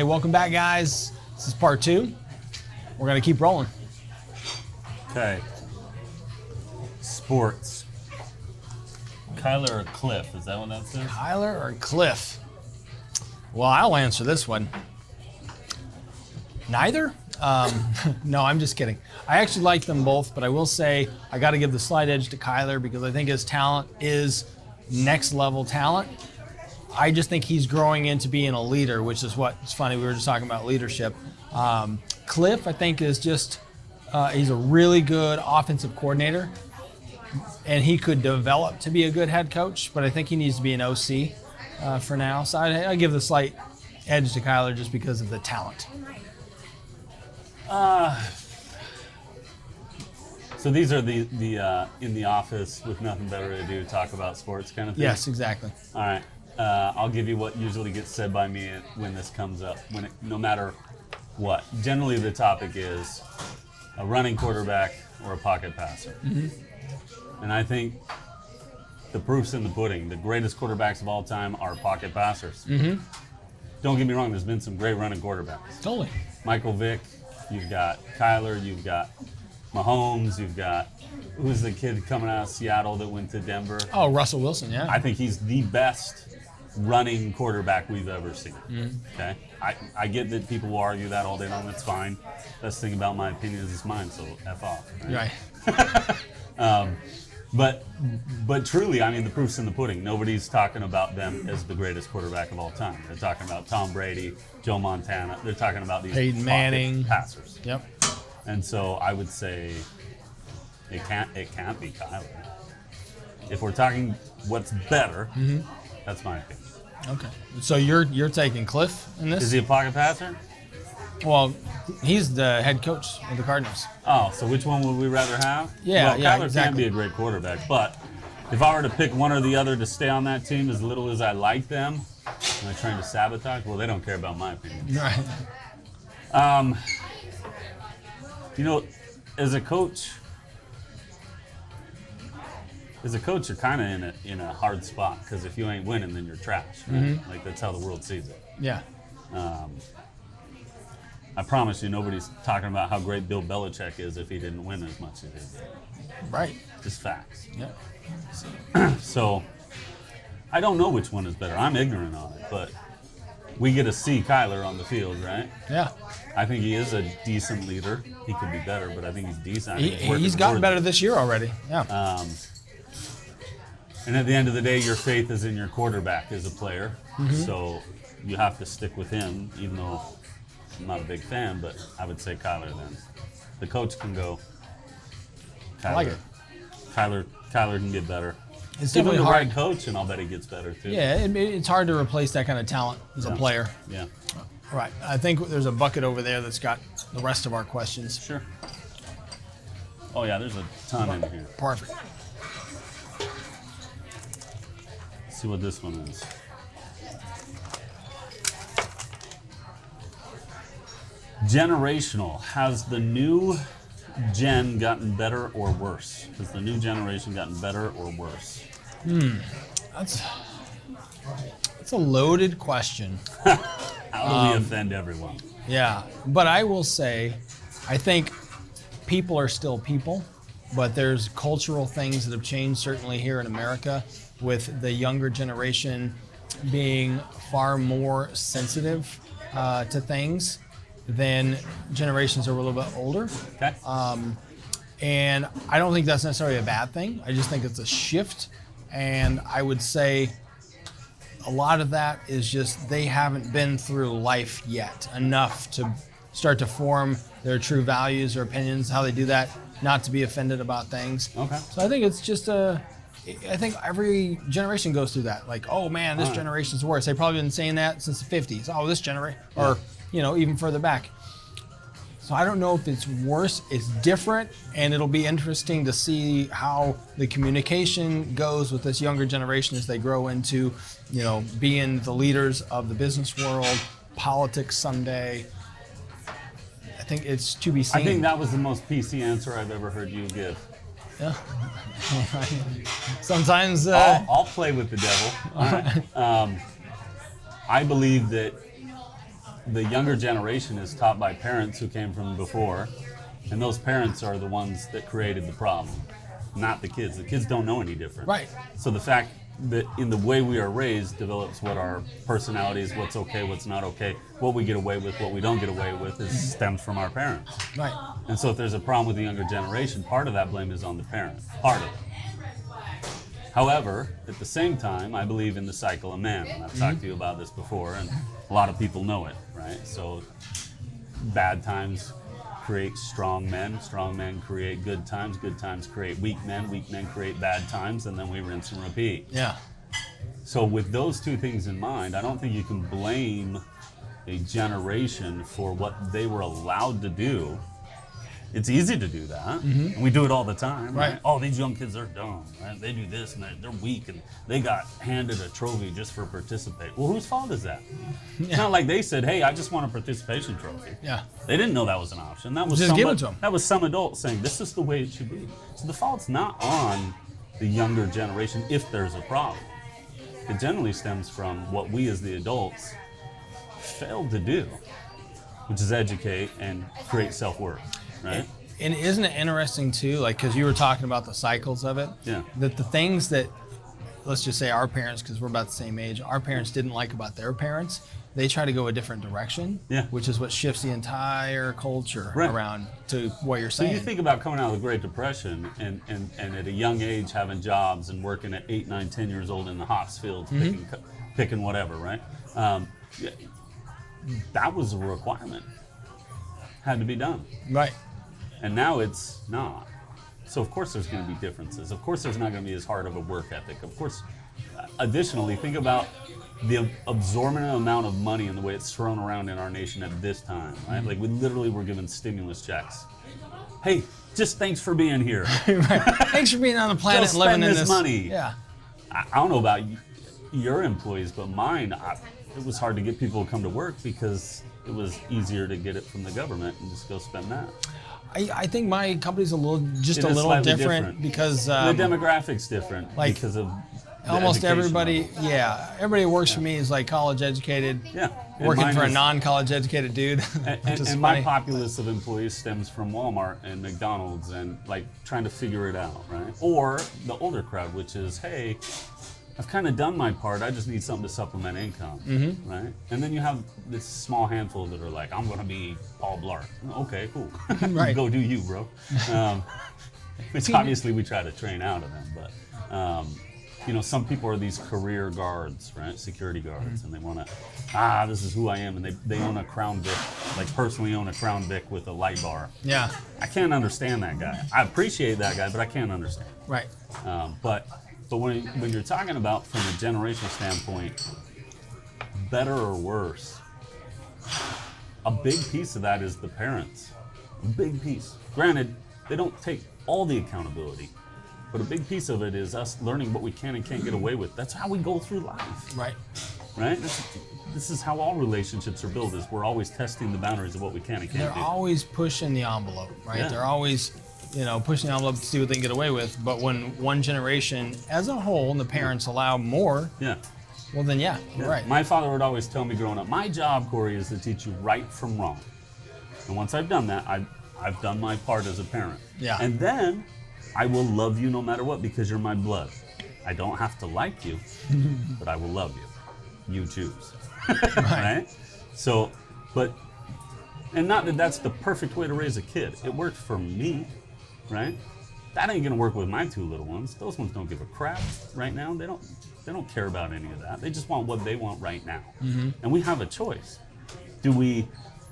Hey, welcome back, guys. This is part 2. We're going to keep rolling. Okay. Sports. Kyler or Cliff? Is that what that says? Kyler or Cliff? Well, I'll answer this one. Neither? No, I'm just kidding. I actually like them both, but I will say I got to give the slight edge to Kyler because I think his talent is next level talent. I just think he's growing into being a leader, which is what's funny. We were just talking about leadership. Cliff, I think, is just he's a really good offensive coordinator, and he could develop to be a good head coach, but I think he needs to be an OC for now. So I give the slight edge to Kyler just because of the talent. So these are the in the office with nothing better to do, talk about sports kind of thing? Yes, exactly. All right. I'll give you what usually gets said by me when this comes up, no matter what. Generally the topic is a running quarterback or a pocket passer. Mm-hmm. And I think the proof's in the pudding. The greatest quarterbacks of all time are pocket passers. Mm-hmm. Don't get me wrong, there's been some great running quarterbacks. Totally. Michael Vick, you've got Kyler, you've got Mahomes, you've got, who's the kid coming out of Seattle that went to Denver? Oh, Russell Wilson, yeah. I think he's the best running quarterback we've ever seen. Mm-hmm. Okay, I get that people will argue that all day long. That's fine. Best thing about my opinion is it's mine, so F off. Right. But truly, I mean, the proof's in the pudding. Nobody's talking about them as the greatest quarterback of all time. They're talking about Tom Brady, Joe Montana. They're talking about these Peyton Manning passers. Yep. And so I would say it can't be Kyler. If we're talking what's better, that's my opinion. Okay. So you're taking Cliff in this? Is he a pocket passer? Well, he's the head coach of the Cardinals. Oh, so which one would we rather have? Yeah, well, yeah, Kyler exactly. can be a great quarterback, but if I were to pick one or the other to stay on that team, as little as I like them, am I trying to sabotage? Well, they don't care about my opinion. Right. You know, as a coach, you're kind of in a hard spot because if you ain't winning, then you're trash. Right? Mm-hmm. Like that's how the world sees it. Yeah. I promise you, nobody's talking about how great Bill Belichick is if he didn't win as much as he did. Right. Just facts. Yeah. So, I don't know which one is better. I'm ignorant on it, but we get to see Kyler on the field, right? Yeah. I think he is a decent leader. He could be better, but I think he's decent. He's gotten better this year already. Yeah. And at the end of the day, your faith is in your quarterback as a player. Mm-hmm. So you have to stick with him, even though I'm not a big fan, but I would say Kyler then. The coach can go. Kyler. I like it. Kyler can get better. It's Give him definitely the hard. right coach, and I'll bet he gets better too. Yeah, it's hard to replace that kind of talent as a player. Yeah. Right. I think there's a bucket over there that's got the rest of our questions. Sure. Oh yeah, there's a ton in here. Perfect. Let's see what this one is. Generational. Has the new gen gotten better or worse? Has the new generation gotten better or worse? That's a loaded question. How do we offend everyone? Yeah, but I will say, I think people are still people, but there's cultural things that have changed, certainly here in America, with the younger generation being far more sensitive to things than generations that were a little bit older. Okay. And I don't think that's necessarily a bad thing. I just think it's a shift. And I would say a lot of that is just they haven't been through life yet enough to start to form their true values or opinions, how they do that, not to be offended about things. Okay. So I think it's just I think every generation goes through that. Like, oh man, this generation's worse. They've probably been saying that since the 50s. Oh, this generation, or even further back. So I don't know if it's worse. It's different, and it'll be interesting to see how the communication goes with this younger generation as they grow into, being the leaders of the business world, politics someday. I think it's to be seen. I think that was the most PC answer I've ever heard you give. Yeah. Sometimes I'll play with the devil. All right. I believe that the younger generation is taught by parents who came from before, and those parents are the ones that created the problem, not the kids. The kids don't know any different. Right. So the fact that in the way we are raised develops what our personality is, what's okay, what's not okay, what we get away with, what we don't get away with is stems from our parents. Right. And so if there's a problem with the younger generation, part of that blame is on the parent. Part of it. However, at the same time, I believe in the cycle of man, and I've talked to you about this before, and a lot of people know it, right? So bad times create strong men create good times create weak men create bad times, and then we rinse and repeat. Yeah. So with those two things in mind, I don't think you can blame a generation for what they were allowed to do. It's easy to do that, and we do it all the time. Right. Oh, these young kids are dumb, right? They do this, and they're weak, and they got handed a trophy just for participating. Well, whose fault is that? It's not like they said, hey, I just want a participation trophy. Yeah. They didn't know that was an option. That was Just give it to them. That was some adult saying, this is the way it should be. So the fault's not on the younger generation if there's a problem. It generally stems from what we as the adults failed to do, which is educate and create self-worth. Right. And isn't it interesting too, like, because you were talking about the cycles of it, Yeah. that the things that, let's just say our parents, because we're about the same age, our parents didn't like about their parents, they try to go a different direction, Yeah. which is what shifts the entire culture Right. around to what you're So saying. you think about coming out of the Great Depression and at a young age having jobs and working at 8, 9, 10 years old in the hops fields, picking whatever, right? Yeah, that was a requirement. Had to be done. Right. And now it's not. So of course there's going to be differences. Of course there's not going to be as hard of a work ethic. Of course, additionally, think about the absorbent amount of money and the way it's thrown around in our nation at this time, right? Like we literally were given stimulus checks. Hey, just thanks for being here. Right. Thanks for being on the planet Go and living spend in this money. Yeah. I don't know about your employees, but mine, it was hard to get people to come to work because it was easier to get it from the government and just go spend that. I think my company's a little It is little slightly different because the demographics different like, because of the almost education everybody, level. everybody who works for me is like college educated. Yeah. And Working mine for a is- non-college educated dude. And, which is and my funny. populace of employees stems from Walmart and McDonald's and like trying to figure it out, right? Or the older crowd, which is, hey, I've kind of done my part. I just need something to supplement income, right? And then you have this small handful that are like, I'm going to be Paul Blart. Okay, cool. Right. Go do you, bro. Which obviously we try to train out of them, but some people are these career guards, right? Security guards, and they want to, this is who I am, and they own a Crown Vic, like personally own a Crown Vic with a light bar. Yeah. I can't understand that guy. I appreciate that guy, but I can't understand. Right. But when you're talking about from a generational standpoint, better or worse, a big piece of that is the parents. A big piece. Granted, they don't take all the accountability, but a big piece of it is us learning what we can and can't get away with. That's how we go through life. Right. Right? This is how all relationships are built, is we're always testing the boundaries of what we can and can't They're do. always pushing the envelope, right? Yeah. They're always, pushing the envelope to see what they can get away with. But when one generation as a whole and the parents allow more, Yeah. well then you're right. My father would always tell me growing up, my job, Corey, is to teach you right from wrong. And once I've done that, I've done my part as a parent. Yeah. And then I will love you no matter what because you're my blood. I don't have to like you, but I will love you. You choose. Right? So, and not that that's the perfect way to raise a kid. It worked for me, right? That ain't gonna work with my two little ones. Those ones don't give a crap right now. They don't care about any of that. They just want what they want right now. And we have a choice. Do we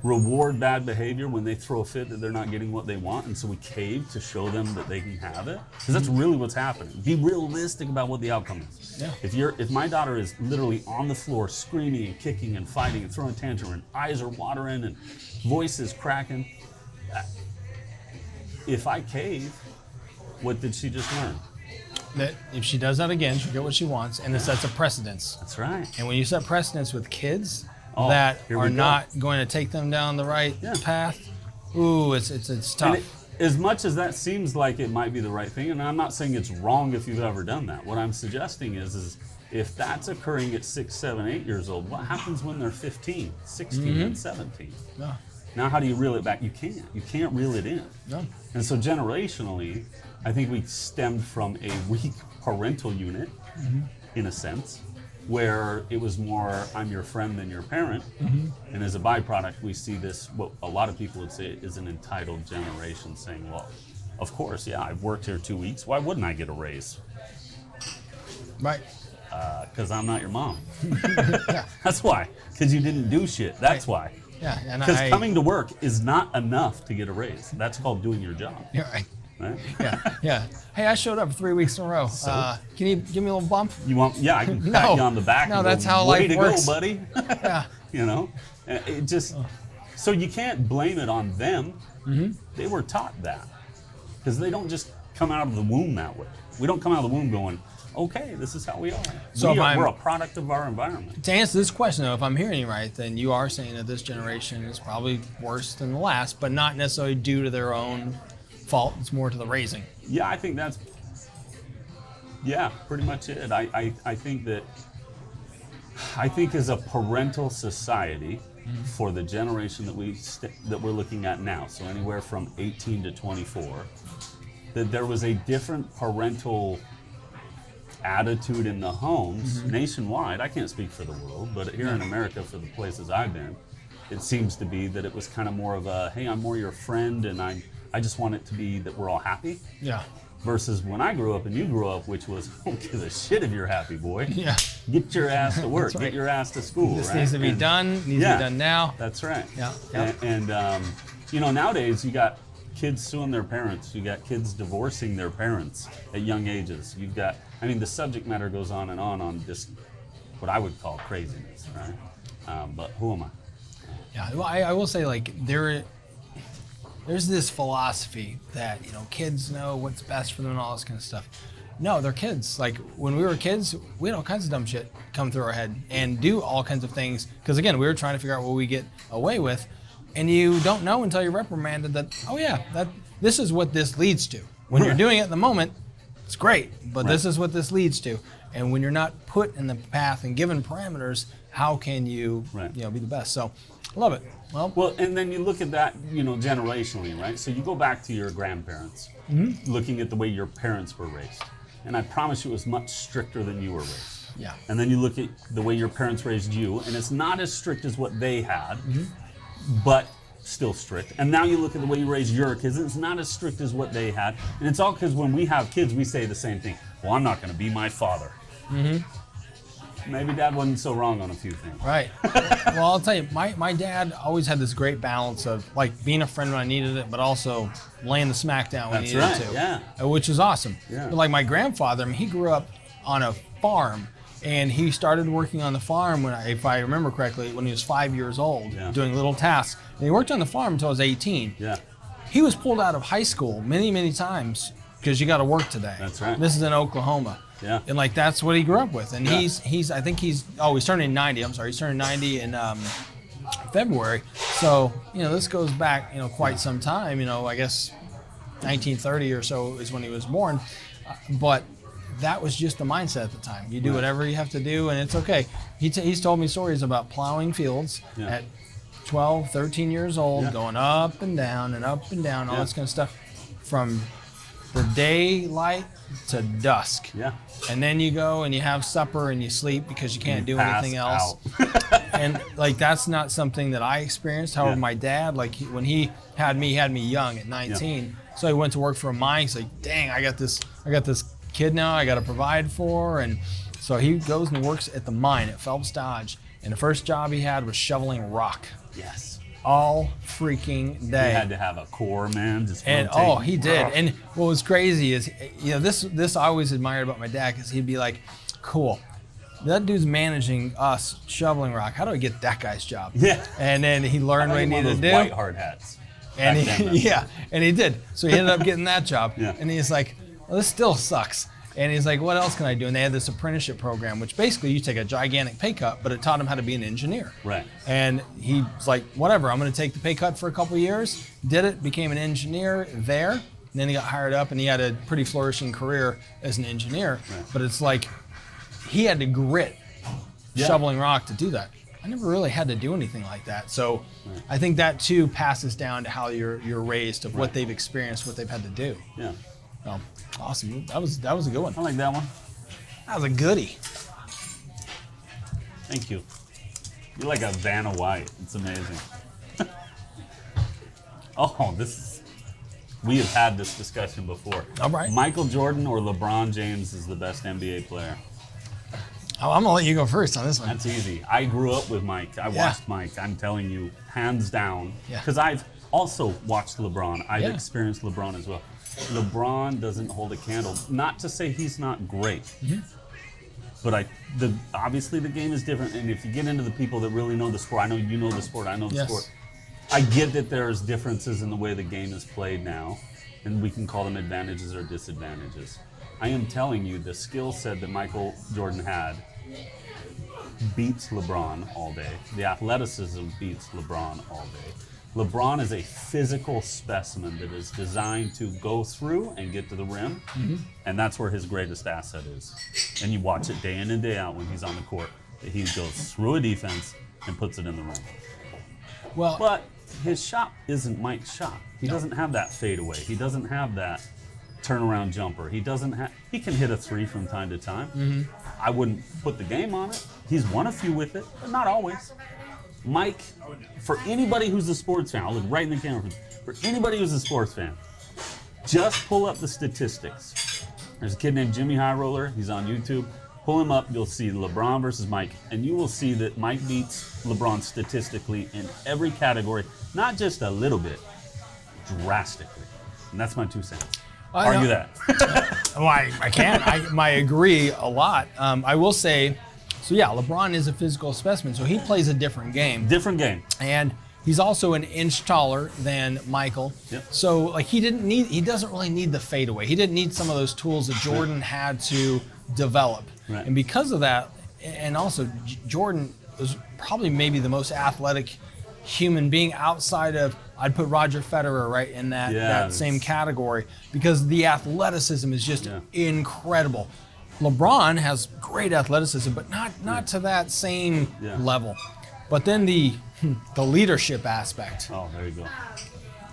reward bad behavior when they throw a fit that they're not getting what they want, and so we cave to show them that they can have it? Because that's really what's happening. Be realistic about what the outcome is. Yeah. If my daughter is literally on the floor screaming and kicking and fighting and throwing tantrum and eyes are watering and voice is cracking, if I cave, what did she just learn? That if she does that again, she'll get what she wants, and it sets a precedence. That's right. And when you set precedence with kids Oh, that here we are go. not going to take them down the right Yeah. path, ooh, it's tough. And as much as that seems like it might be the right thing, and I'm not saying it's wrong if you've ever done that. What I'm suggesting is if that's occurring at 6, 7, 8 years old, what happens when they're 15, 16, and 17? No. Now, how do you reel it back? You can't. You can't reel it in. No. And so generationally, I think we stemmed from a weak parental unit, in a sense, where it was more, I'm your friend than your parent. And as a byproduct, we see this, what a lot of people would say is an entitled generation saying, well, of course, yeah, I've worked here 2 weeks. Why wouldn't I get a raise? Right. Because I'm not your mom. Yeah. That's why. Because you didn't do shit. That's why. Yeah. And Because coming to work is not enough to get a raise. That's called doing your job. Yeah. Right. Right? Yeah. Yeah. Hey, I showed up 3 weeks in a row. Can you give me a little bump? You want? Yeah, I can pat you on the back. No, and that's go, how way life to works. go, buddy. Yeah. You know, it just. So you can't blame it on them. They were taught that because they don't just come out of the womb that way. We don't come out of the womb going, okay, this is how we are. So We're a product of our environment. To answer this question, though, if I'm hearing you right, then you are saying that this generation is probably worse than the last, but not necessarily due to their own fault. It's more to the raising. Yeah, I think that's. Yeah, pretty much it. I think that. I think as a parental society, for the generation that we're looking at now, so anywhere from 18 to 24, that there was a different parental attitude in the homes nationwide. I can't speak for the world, but here in America, for the places I've been, it seems to be that it was kind of more of a, hey, I'm more your friend, and I just want it to be that we're all happy. Yeah. Versus when I grew up and you grew up, which was, I don't give a shit if you're happy, boy. Yeah. Get your ass to work. Right. Get your ass to school. This right? needs to be done. Needs to be done now. That's right. Yeah. Yeah. And you know, nowadays you got kids suing their parents. You got kids divorcing their parents at young ages. You've got, I mean, the subject matter goes on just what I would call craziness, right? But who am I? Yeah. Well, I will say, like, there's this philosophy that, you know, kids know what's best for them and all this kind of stuff. No, they're kids. Like, when we were kids, we had all kinds of dumb shit come through our head and do all kinds of things. Because, again, we were trying to figure out what we get away with. And you don't know until you're reprimanded that, oh, yeah, this is what this leads to. When you're doing it in the moment, it's great. But this is what this leads to. And when you're not put in the path and given parameters, how can you, you know, be the best? So, love it. Well, and then you look at that, you know, generationally, right? So you go back to your grandparents, looking at the way your parents were raised. And I promise you it was much stricter than you were raised. Yeah. And then you look at the way your parents raised you, and it's not as strict as what they had, but still strict. And now you look at the way you raise your kids, and it's not as strict as what they had. And it's all because when we have kids, we say the same thing. Well, I'm not going to be my father. Maybe Dad wasn't so wrong on a few things. Right. Well, I'll tell you, my dad always had this great balance of, like, being a friend when I needed it, but also laying the smack down when he needed to. Yeah. Which is awesome. Yeah. But like my grandfather, I mean, he grew up on a farm, and he started working on the farm when, if I remember correctly, when he was 5 years old, doing little tasks. And he worked on the farm until he was 18. Yeah. He was pulled out of high school many, many times because you got to work today. That's right. This is in Oklahoma. Yeah. And like that's what he grew up with. And he's he's turning 90. I'm sorry, he's turning 90 in February. So, you know, this goes back, you know, quite some time. You know, I guess 1930 or so is when he was born. But that was just the mindset at the time. You do whatever you have to do, and it's okay. He's told me stories about plowing fields at 12, 13 years old, going up and down, all this kind of stuff, from the daylight to dusk. Yeah. And then you go and you have supper and you sleep because you can't do anything else. And like that's not something that I experienced. However, my dad, like when he had me young at 19. So he went to work for a mine. He's like, dang, I got this kid now I got to provide for. And so he goes and works at the mine at Phelps Dodge. And the first job he had was shoveling rock. Yes. All freaking day. He had to have a core, man. Just and he did. And what was crazy is, you know, this I always admired about my dad, because he'd be like, cool, that dude's managing us shoveling rock. How do I get that guy's job? Yeah. And then he learned what he needed to do. White hard hats. And and he did. So he ended up getting that job. Yeah. And he's like, well, this still sucks. And he's like, what else can I do? And they had this apprenticeship program, which basically you take a gigantic pay cut, but it taught him how to be an engineer. Right. And he was like, whatever, I'm going to take the pay cut for a couple of years. Did it, became an engineer there. And then he got hired up, and he had a pretty flourishing career as an engineer. Right. But it's like, he had to grit Yeah. shoveling rock to do that. I never really had to do anything like that. So I think that too passes down to how you're raised, of what they've experienced, what they've had to do. Yeah. So awesome. That was a good one. I like that one. That was a goodie. Thank you. You're like a Vanna White. It's amazing. Oh, we have had this discussion before. All right. Michael Jordan or LeBron James is the best NBA player. Oh, I'm gonna let you go first on this one. That's easy. I grew up with Mike. I watched Mike. I'm telling you, hands down. Yeah. Because I've also watched LeBron. I've Yeah. experienced LeBron as well. LeBron doesn't hold a candle. Not to say he's not great. But obviously the game is different. And if you get into the people that really know the sport, I know you know the sport, I know the sport. I get that there's differences in the way the game is played now. And we can call them advantages or disadvantages. I am telling you, the skill set that Michael Jordan had beats LeBron all day. The athleticism beats LeBron all day. LeBron is a physical specimen that is designed to go through and get to the rim, and that's where his greatest asset is. And you watch it day in and day out when he's on the court, that he goes through a defense and puts it in the rim. Well, But his shot isn't Mike's shot. He doesn't have that fadeaway. He doesn't have that turnaround jumper. He can hit a three from time to time. I wouldn't put the game on it. He's won a few with it, but not always. Mike, for anybody who's a sports fan, I'll look right in the camera. For anybody who's a sports fan, just pull up the statistics. There's a kid named Jimmy High Roller. He's on YouTube. Pull him up. You'll see LeBron versus Mike, and you will see that Mike beats LeBron statistically in every category, not just a little bit, drastically. And that's my 2 cents. Argue that. Well, I can't. I agree a lot. I will say, so yeah, LeBron is a physical specimen, so he plays a different game. Different game. And he's also an inch taller than Michael. Yep. So like he doesn't really need the fadeaway. He didn't need some of those tools that Jordan had to develop. Right. And because of that, and also Jordan was probably maybe the most athletic human being outside of, I'd put Roger Federer right in that same category, because the athleticism is just incredible. LeBron has great athleticism, but not to that same level. But then the leadership aspect. Oh, there you go.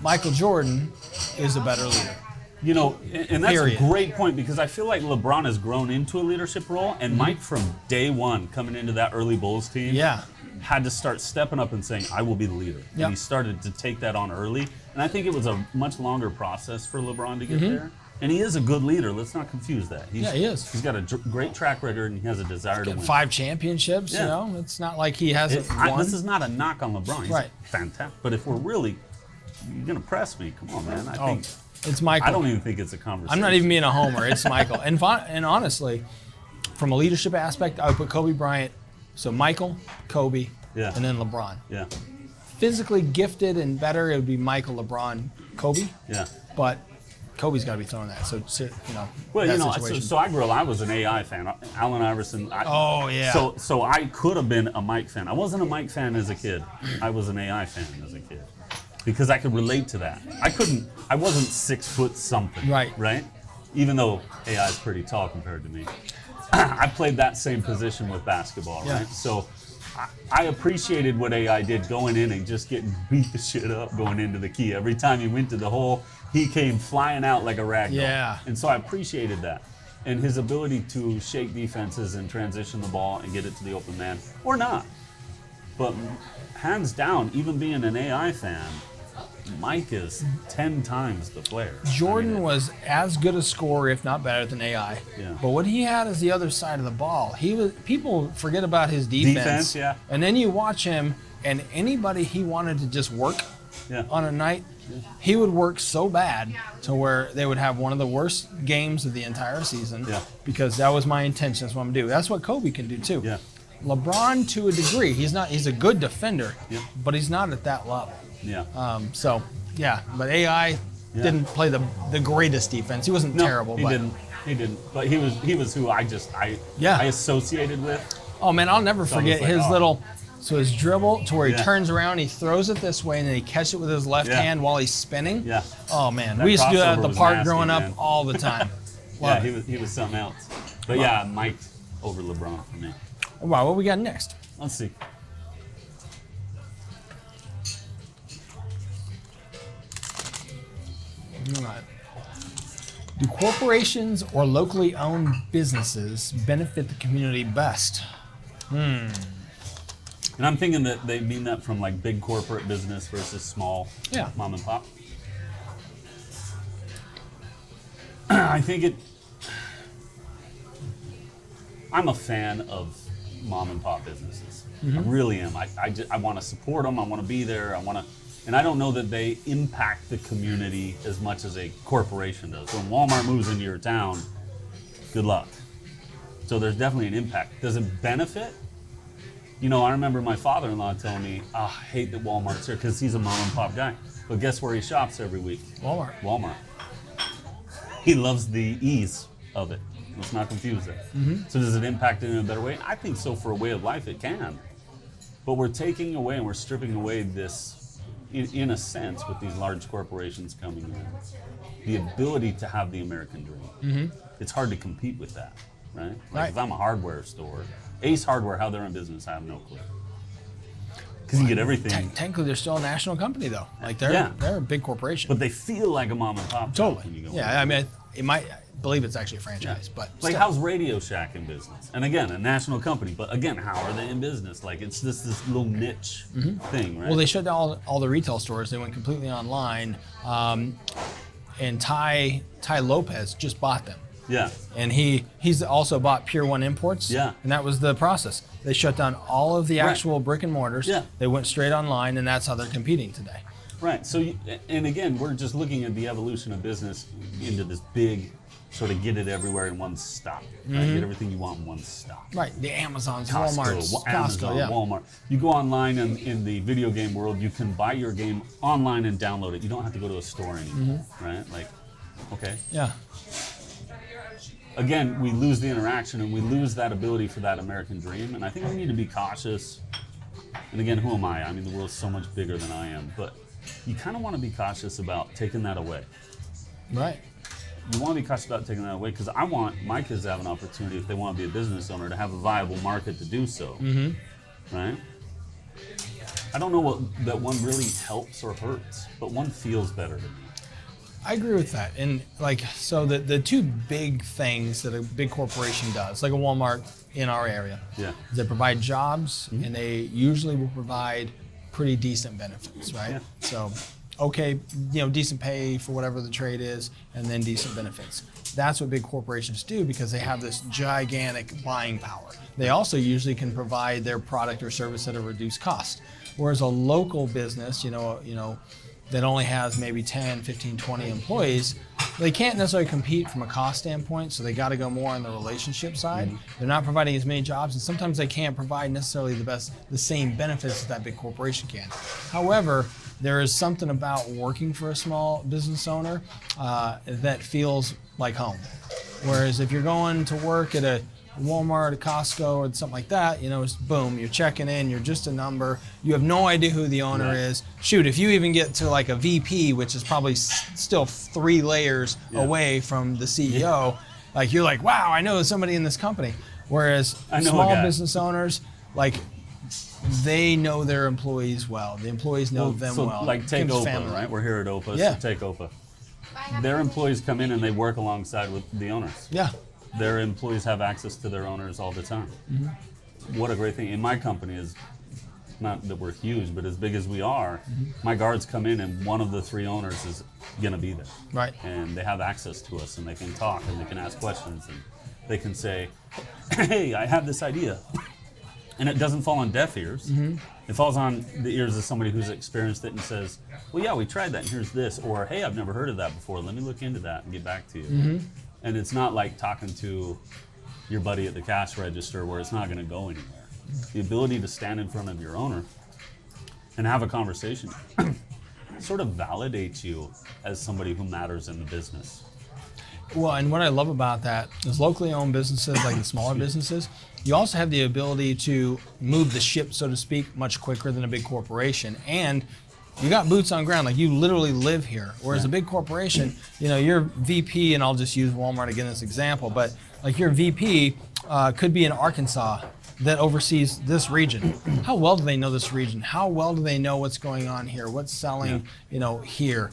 Michael Jordan is a better leader. You know, and that's Period. a great point, because I feel like LeBron has grown into a leadership role, and Mike from day one coming into that early Bulls team had to start stepping up and saying, I will be the leader. Yep. And he started to take that on early. And I think it was a much longer process for LeBron to get there. And he is a good leader. Let's not confuse that. He is. He's got a great track record, and he has a desire to win. 5 championships, you know? It's not like he hasn't won. This is not a knock on LeBron. He's Right. fantastic. But if we're really, you're going to press me. Come on, man. I think It's Michael. I don't even think it's a conversation. I'm not even being a homer. It's Michael. And honestly, from a leadership aspect, I would put Kobe Bryant. So Michael, Kobe, and then LeBron. Yeah. Physically gifted and better, it would be Michael, LeBron, Kobe. Yeah. But Kobe's got to be throwing that. So Well, that you know, situation. so I grew up. I was an AI fan. Allen Iverson. So I could have been a Mike fan. I wasn't a Mike fan as a kid. I was an AI fan as a kid, because I could relate to that. I wasn't 6 foot something. Right. Even though AI is pretty tall compared to me. I played that same position with basketball. Right. So I appreciated what AI did going in and just getting beat the shit up going into the key. Every time he went to the hole, he came flying out like a rag doll. Yeah. And so I appreciated that. And his ability to shake defenses and transition the ball and get it to the open man, or not. But hands down, even being an AI fan, Mike is 10 times the player. Jordan was as good a scorer, if not better, than AI. Yeah. But what he had is the other side of the ball. People forget about his defense. And then you watch him, and anybody he wanted to just work on a night, he would work so bad to where they would have one of the worst games of the entire season. Because that was my intention. That's what I'm gonna do. That's what Kobe can do too. LeBron, to a degree, he's a good defender, but he's not at that level. But AI didn't play the greatest defense. He wasn't terrible. He didn't. But he was who I associated with. Oh man, I'll never forget his little. So his dribble to where he turns around, he throws it this way, and then he catches it with his left hand while he's spinning. Oh man, we used to do that at the park growing up all the time. He was something else. But Mike. over LeBron for me. Wow, what we got next? Let's see. All right. Do corporations or locally owned businesses benefit the community best? And I'm thinking that they mean that from like big corporate business versus small mom and pop. I think I'm a fan of mom and pop businesses. I really am. I want to support them. I want to be there. And I don't know that they impact the community as much as a corporation does. When Walmart moves into your town, good luck. So there's definitely an impact. Does it benefit? You know, I remember my father-in-law telling me, I hate that Walmart's here because he's a mom and pop guy. But guess where he shops every week? Walmart. He loves the ease of it. Let's not confuse that. So does it impact it in a better way? I think so. For a way of life, it can. But we're taking away and we're stripping away this, in a sense, with these large corporations coming in, the ability to have the American dream. It's hard to compete with that, right? Like if I'm a hardware store, Ace Hardware, how they're in business, I have no clue. Because you get everything. Technically, they're still a national company, though. Like they're a big corporation. But they feel like a mom and pop. Totally. When you go I mean, I believe it's actually a franchise, but like still. how's Radio Shack in business? And again, a national company, but again, how are they in business? Like it's this little niche thing, right? Well, they shut down all the retail stores. They went completely online, and Ty Lopez just bought them. Yeah. And he's also bought Pier 1 Imports. Yeah. And that was the process. They shut down all of the actual brick and mortars. Yeah. They went straight online, and that's how they're competing today. Right. So, and again, we're just looking at the evolution of business into this big, sort of get it everywhere in one stop. Right? Get everything you want in one stop. Right. The Amazons, Costco, Walmarts, Amazon, Costco, Walmart. You go online in the video game world, you can buy your game online and download it. You don't have to go to a store anymore, right? Like, okay. Yeah. Again, we lose the interaction and we lose that ability for that American dream. And I think we need to be cautious. And again, who am I? I mean, the world's so much bigger than I am. But you kind of want to be cautious about taking that away. Right. You want to be cautious about taking that away because I want my kids to have an opportunity, if they want to be a business owner, to have a viable market to do so. Right? I don't know that one really helps or hurts, but one feels better to me. I agree with that. And so the two big things that a big corporation does, like a Walmart in our area, is they provide jobs and they usually will provide pretty decent benefits, right? Yeah. So, decent pay for whatever the trade is, and then decent benefits. That's what big corporations do because they have this gigantic buying power. They also usually can provide their product or service at a reduced cost. Whereas a local business, that only has maybe 10, 15, 20 employees, they can't necessarily compete from a cost standpoint, so they got to go more on the relationship side. They're not providing as many jobs, and sometimes they can't provide necessarily the same benefits that big corporation can. However, there is something about working for a small business owner that feels like home. Whereas if you're going to work at a Walmart, a Costco, or something like that, it's boom, you're checking in, you're just a number, you have no idea who the owner is. Shoot, if you even get to like a VP, which is probably still 3 layers away from the CEO, like you're like, wow, I know somebody in this company. Whereas small business owners, like they know their employees well. The employees know them well. Like take OPA, right? We're here at OPA, so take OPA. Their employees come in and they work alongside with the owners. Yeah. Their employees have access to their owners all the time. What a great thing. In my company is, not that we're huge, but as big as we are, my guards come in and one of the 3 owners is going to be there. Right. And they have access to us and they can talk and they can ask questions and they can say, hey, I have this idea. And it doesn't fall on deaf ears. It falls on the ears of somebody who's experienced it and says, well, yeah, we tried that and here's this. Or, hey, I've never heard of that before. Let me look into that and get back to you. And it's not like talking to your buddy at the cash register where it's not going to go anywhere. The ability to stand in front of your owner and have a conversation sort of validates you as somebody who matters in the business. Well, and what I love about that is locally owned businesses, like the smaller businesses, you also have the ability to move the ship, so to speak, much quicker than a big corporation. And you got boots on ground, like you literally live here. Whereas a big corporation, your VP, and I'll just use Walmart again as an example, but like your VP could be in Arkansas that oversees this region. How well do they know this region? How well do they know what's going on here? What's selling, here?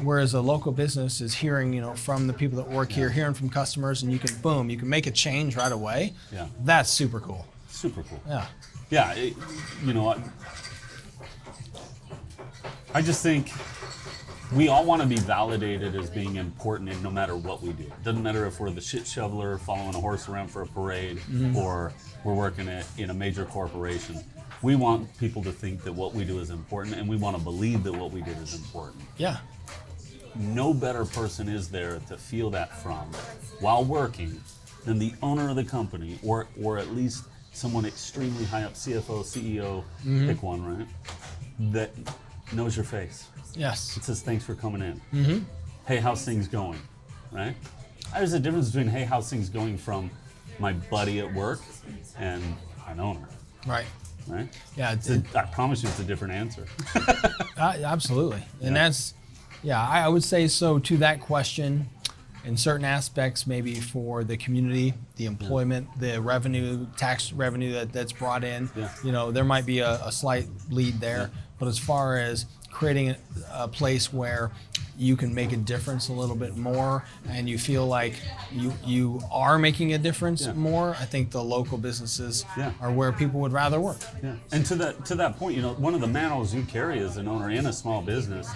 Whereas a local business is hearing, from the people that work here, hearing from customers, and you can make a change right away. Yeah. That's super cool. Super cool. Yeah. Yeah, I just think we all want to be validated as being important in no matter what we do. It doesn't matter if we're the shit shoveler following a horse around for a parade or we're working in a major corporation. We want people to think that what we do is important, and we want to believe that what we do is important. Yeah. No better person is there to feel that from while working than the owner of the company, or at least someone extremely high up, CFO, CEO, pick one, right? That knows your face. Yes. It says, thanks for coming in. Hey, how's things going, right? There's a difference between, hey, how's things going from my buddy at work and an owner. Right. Right? Yeah. I promise you it's a different answer. Absolutely. And that's, I would say so to that question. In certain aspects, maybe for the community, the employment, the revenue, tax revenue that's brought in, there might be a slight lead there. But as far as creating a place where you can make a difference a little bit more, and you feel like you are making a difference more, I think the local businesses are where people would rather work. Yeah. And to that point, one of the mantles you carry as an owner in a small business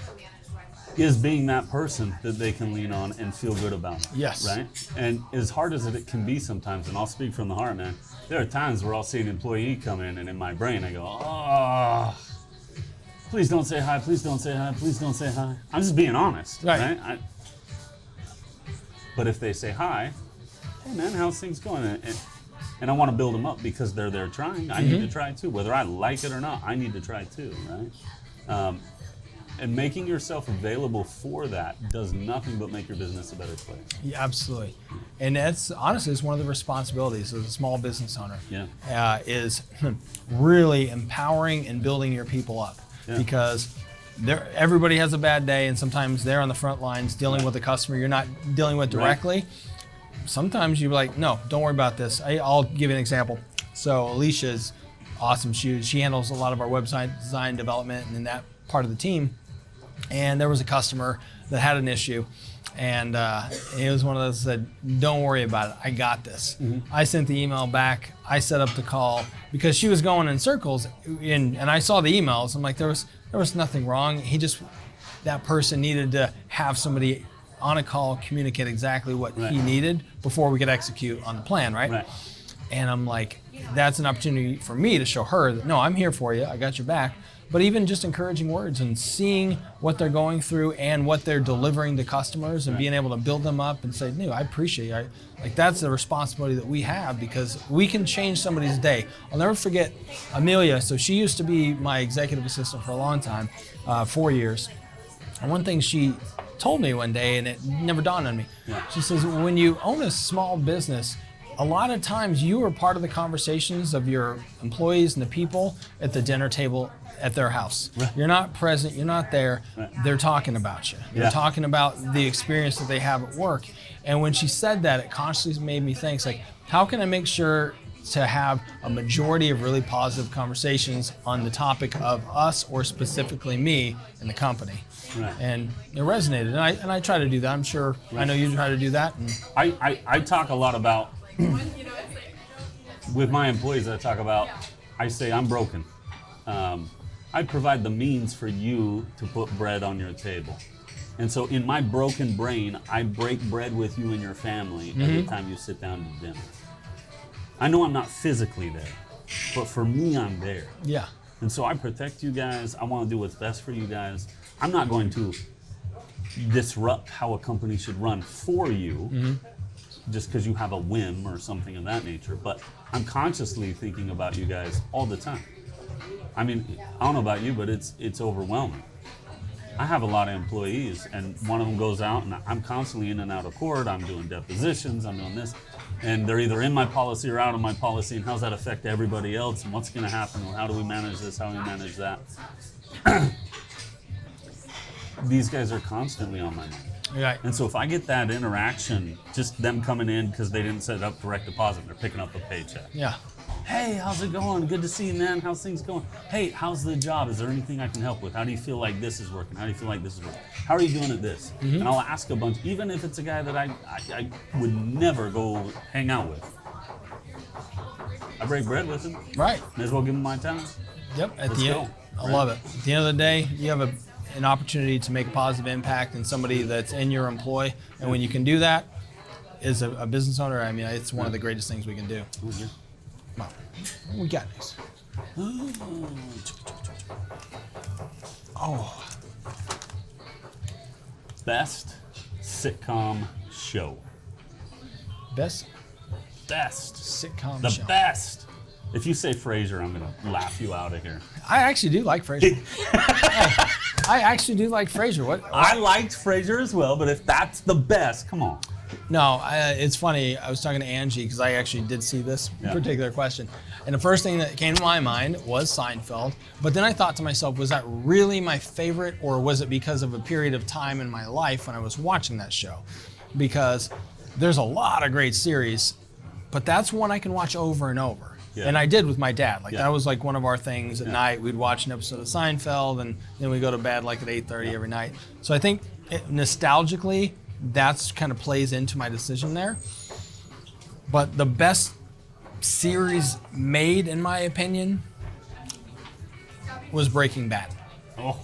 is being that person that they can lean on and feel good about. Yes. Right? And as hard as it can be sometimes, and I'll speak from the heart, man, there are times where I'll see an employee come in, and in my brain I go, oh, please don't say hi, please don't say hi, please don't say hi. I'm just being honest. Right. But if they say hi, hey man, how's things going? And I want to build them up because they're there trying. I need to try too. Whether I like it or not, I need to try too, right? And making yourself available for that does nothing but make your business a better place. Yeah, absolutely. And that's honestly is one of the responsibilities as a small business owner. Is really empowering and building your people up. Because everybody has a bad day, and sometimes they're on the front lines dealing with a customer you're not dealing with directly. Sometimes you're like, no, don't worry about this. I'll give you an example. So Alicia's awesome. She handles a lot of our website design development and in that part of the team. And there was a customer that had an issue, and it was one of those that said, don't worry about it, I got this. I sent the email back, I set up the call, because she was going in circles, and I saw the emails. I'm like, there was nothing wrong. That person needed to have somebody on a call communicate exactly what he needed before we could execute on the plan, right? And I'm like, that's an opportunity for me to show her that, no, I'm here for you, I got your back. But even just encouraging words and seeing what they're going through and what they're delivering to customers and being able to build them up and say, no, I appreciate it. Like, that's the responsibility that we have, because we can change somebody's day. I'll never forget Amelia. So she used to be my executive assistant for a long time, 4 years. And one thing she told me one day, and it never dawned on me, she says, when you own a small business, a lot of times you are part of the conversations of your employees and the people at the dinner table at their house. You're not present, you're not there, they're talking about you. They're talking about the experience that they have at work. And when she said that, it consciously made me think, like, how can I make sure to have a majority of really positive conversations on the topic of us, or specifically me and the company? And it resonated, and I try to do that. I'm sure, I know you try to do that. And I talk a lot about, with my employees, I say I'm broken. I provide the means for you to put bread on your table. And so in my broken brain, I break bread with you and your family every time you sit down to dinner. I know I'm not physically there, but for me, I'm there. Yeah. And so I protect you guys. I want to do what's best for you guys. I'm not going to disrupt how a company should run for you just because you have a whim or something of that nature. But I'm consciously thinking about you guys all the time. I mean, I don't know about you, but it's overwhelming. I have a lot of employees, and one of them goes out, and I'm constantly in and out of court. I'm doing depositions, I'm doing this, and they're either in my policy or out of my policy, and how does that affect everybody else, and what's going to happen, and how do we manage this, how do we manage that? these guys are constantly on my mind. Right. And so if I get that interaction, just them coming in because they didn't set up direct deposit, they're picking up a paycheck. Yeah. Hey, how's it going? Good to see you, man. How's things going? Hey, how's the job? Is there anything I can help with? How do you feel like this is working? How do you feel like this is working? How are you doing at this? And I'll ask a bunch, even if it's a guy that I would never go hang out with. I break bread with him. Right. May as well give him my time. Yep. At Let's the go. end, I love it. At the end of the day, you have an opportunity to make a positive impact in somebody that's in your employ, and when you can do that, as a business owner, I mean, it's one of the greatest things we can do. Come on. We got this. Oh. Best sitcom show. Best Best. sitcom The show. best. If you say Frasier, I'm going to laugh you out of here. I actually do like Frasier. I actually do like Frasier. What? I liked Frasier as well, but if that's the best, come on. No, it's funny. I was talking to Angie because I actually did see this Yeah. particular question. And the first thing that came to my mind was Seinfeld. But then I thought to myself, was that really my favorite, or was it because of a period of time in my life when I was watching that show? Because there's a lot of great series, but that's one I can watch over and over. Yeah. And I did with my dad. Like Yeah. that was like one of our things at Yeah. night. We'd watch an episode of Seinfeld, and then we go to bed like at 8:30 every night. So I think nostalgically, that's kind of plays into my decision there. But the best series made, in my opinion, was Breaking Bad. Oh.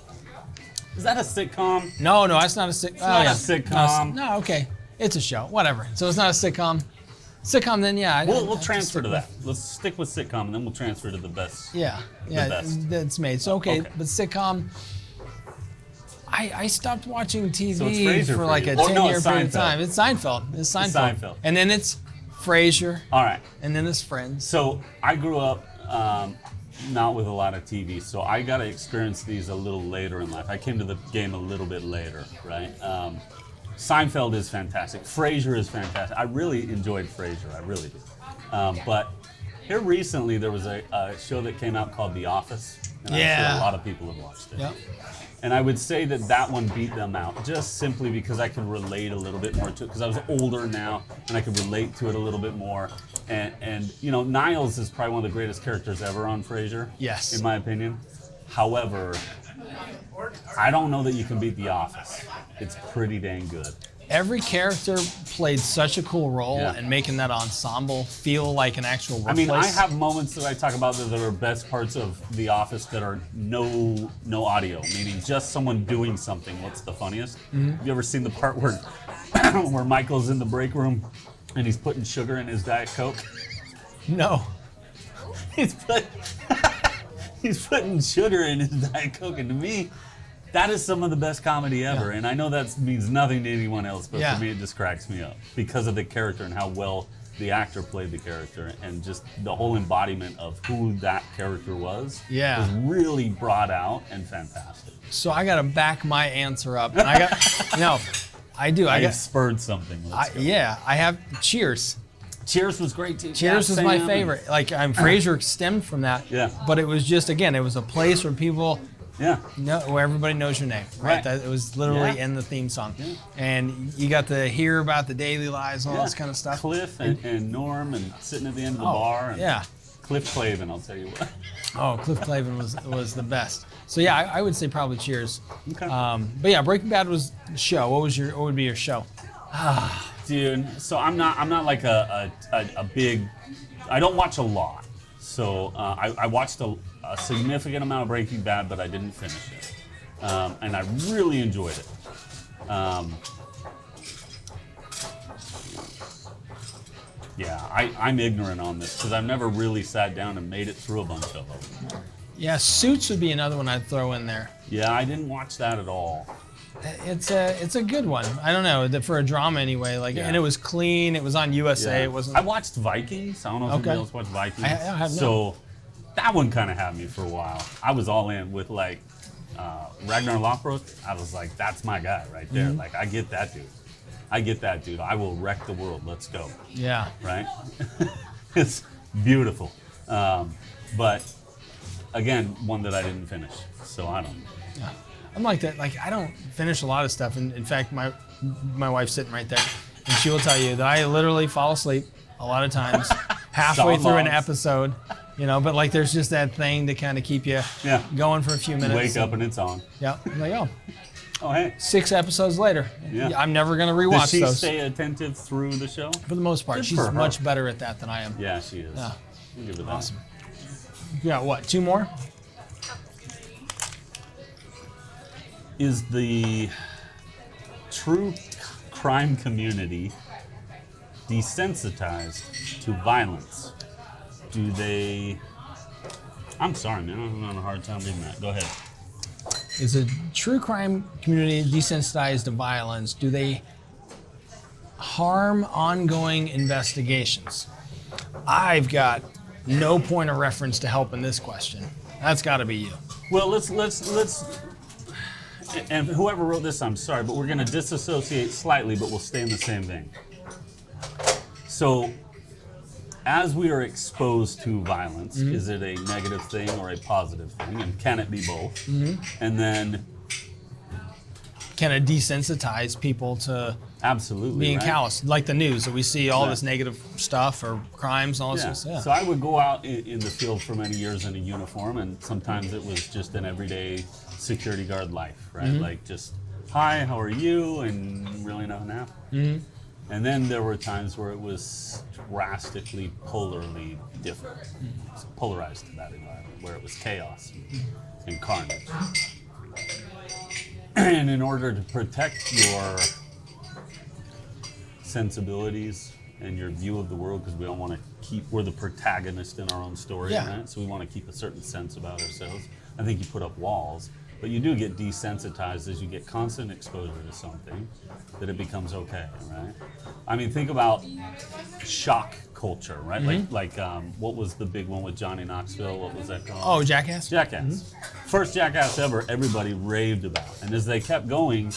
Is that a sitcom? No, that's not a sitcom. not a sitcom. No, okay. It's a show. Whatever. So it's not a sitcom. Sitcom, then yeah. We'll transfer to that. Let's stick with sitcom, and then we'll transfer to the best. Yeah, best. that's made. So okay, Okay. but sitcom. I stopped watching TV So it's Frasier for for like you. a Oh, no, 10-year it's period of Seinfeld. time. It's Seinfeld. It's Seinfeld. Seinfeld. And then it's Frasier, All right. and then it's Friends. So I grew up not with a lot of TV, so I got to experience these a little later in life. I came to the game a little bit later, right? Seinfeld is fantastic. Frasier is fantastic. I really enjoyed Frasier. I really did. But here recently, there was a show that came out called The Office. And I'm Yeah. sure a lot of people have watched it. Yep. And I would say that one beat them out, just simply because I could relate a little bit more to it, because I was older now, and I could relate to it a little bit more. And you know, Niles is probably one of the greatest characters ever on Frasier. Yes. In my opinion. However, I don't know that you can beat The Office. It's pretty dang good. Every character played such a cool role, Yeah. and making that ensemble feel like an actual workplace. I mean, I have moments that I talk about that are best parts of The Office that are no audio, meaning just someone doing something. What's the funniest? Have you ever seen the part where where Michael's in the break room and he's putting sugar in his Diet Coke? No. He's putting sugar in his Diet Coke, and to me, that is some of the best comedy ever. Yeah. And I know that means nothing to anyone else, but Yeah. for me, it just cracks me up because of the character and how well the actor played the character, and just the whole embodiment of who that character was. Yeah. Was really brought out and fantastic. So I got to back my answer up. And I got no, I do. I I got spurred something. Let's go. yeah. I have Cheers. Cheers was great too. Cheers Yeah, was my Sam. favorite. Like Frasier stemmed from that. Yeah. But it was just, again, it was a place where people Yeah. know, where everybody knows your name, right? Right. That it was literally Yeah. in the theme song, Yeah. and you got to hear about the daily lives and all this kind of stuff. Cliff and Norm and sitting at the end of the Oh, bar. And yeah. Cliff Clavin, I'll tell you what. Oh, Cliff Clavin was the best. So yeah, I would say probably Cheers. Okay. But yeah, Breaking Bad was the show. What would be your show? Dude, so I'm not like a big. I don't watch a lot. So I watched a significant amount of Breaking Bad, but I didn't finish it, and I really enjoyed it. Yeah, I'm ignorant on this because I've never really sat down and made it through a bunch of them. Yeah, Suits would be another one I'd throw in there. Yeah, I didn't watch that at all. It's a good one. I don't know, for a drama anyway. Like, Yeah. and it was clean. It was on USA. Yeah. It wasn't. I watched Vikings. I don't know if Okay. anybody else watched Vikings. I have not. So that one kind of had me for a while. I was all in with like Ragnar Lothbrok. I was like, that's my guy right there. Mm-hmm. Like, I get that dude. I will wreck the world. Let's go. Yeah. Right? It's beautiful. But again, one that I didn't finish. So I don't know. Yeah. I'm like that. Like I don't finish a lot of stuff. And in fact, my wife's sitting right there, and she will tell you that I literally fall asleep a lot of times halfway through an episode. You know, but like there's just that thing to kind of keep you going for a few minutes. Wake up and it's on. Yeah. I'm like, oh, hey. 6 episodes later. Yeah. I'm never going to rewatch those. Does she stay attentive through the show? For the most part. She's much better at that than I am. Yeah, she is. Yeah. We'll give it that. Awesome. You got what, 2 more? Is the true crime community desensitized to violence? Do they... I'm sorry, man. I'm having a hard time reading that. Go ahead. Is the true crime community desensitized to violence? Do they harm ongoing investigations? I've got no point of reference to help in this question. That's got to be you. Well, let's and whoever wrote this, I'm sorry, but we're going to disassociate slightly, but we'll stay in the same vein. So, as we are exposed to violence, is it a negative thing or a positive thing? And can it be both? And then... Can it desensitize people to absolutely being right? callous? Like the news, that we see all this negative stuff or crimes and all this stuff. Yeah. So I would go out in the field for many years in a uniform, and sometimes it was just an everyday security guard life, right? Like just, hi, how are you? And really nothing happened. And then there were times where it was drastically polarly different. So polarized to that environment, where it was chaos and carnage. And in order to protect your sensibilities and your view of the world, because we don't want to we're the protagonist in our own story, right? So we want to keep a certain sense about ourselves. I think you put up walls, but you do get desensitized as you get constant exposure to something, that it becomes okay, right? I mean, think about shock culture, right? Like what was the big one with Johnny Knoxville? What was that called? Oh, Jackass? Jackass. First Jackass ever, everybody raved about. And as they kept going,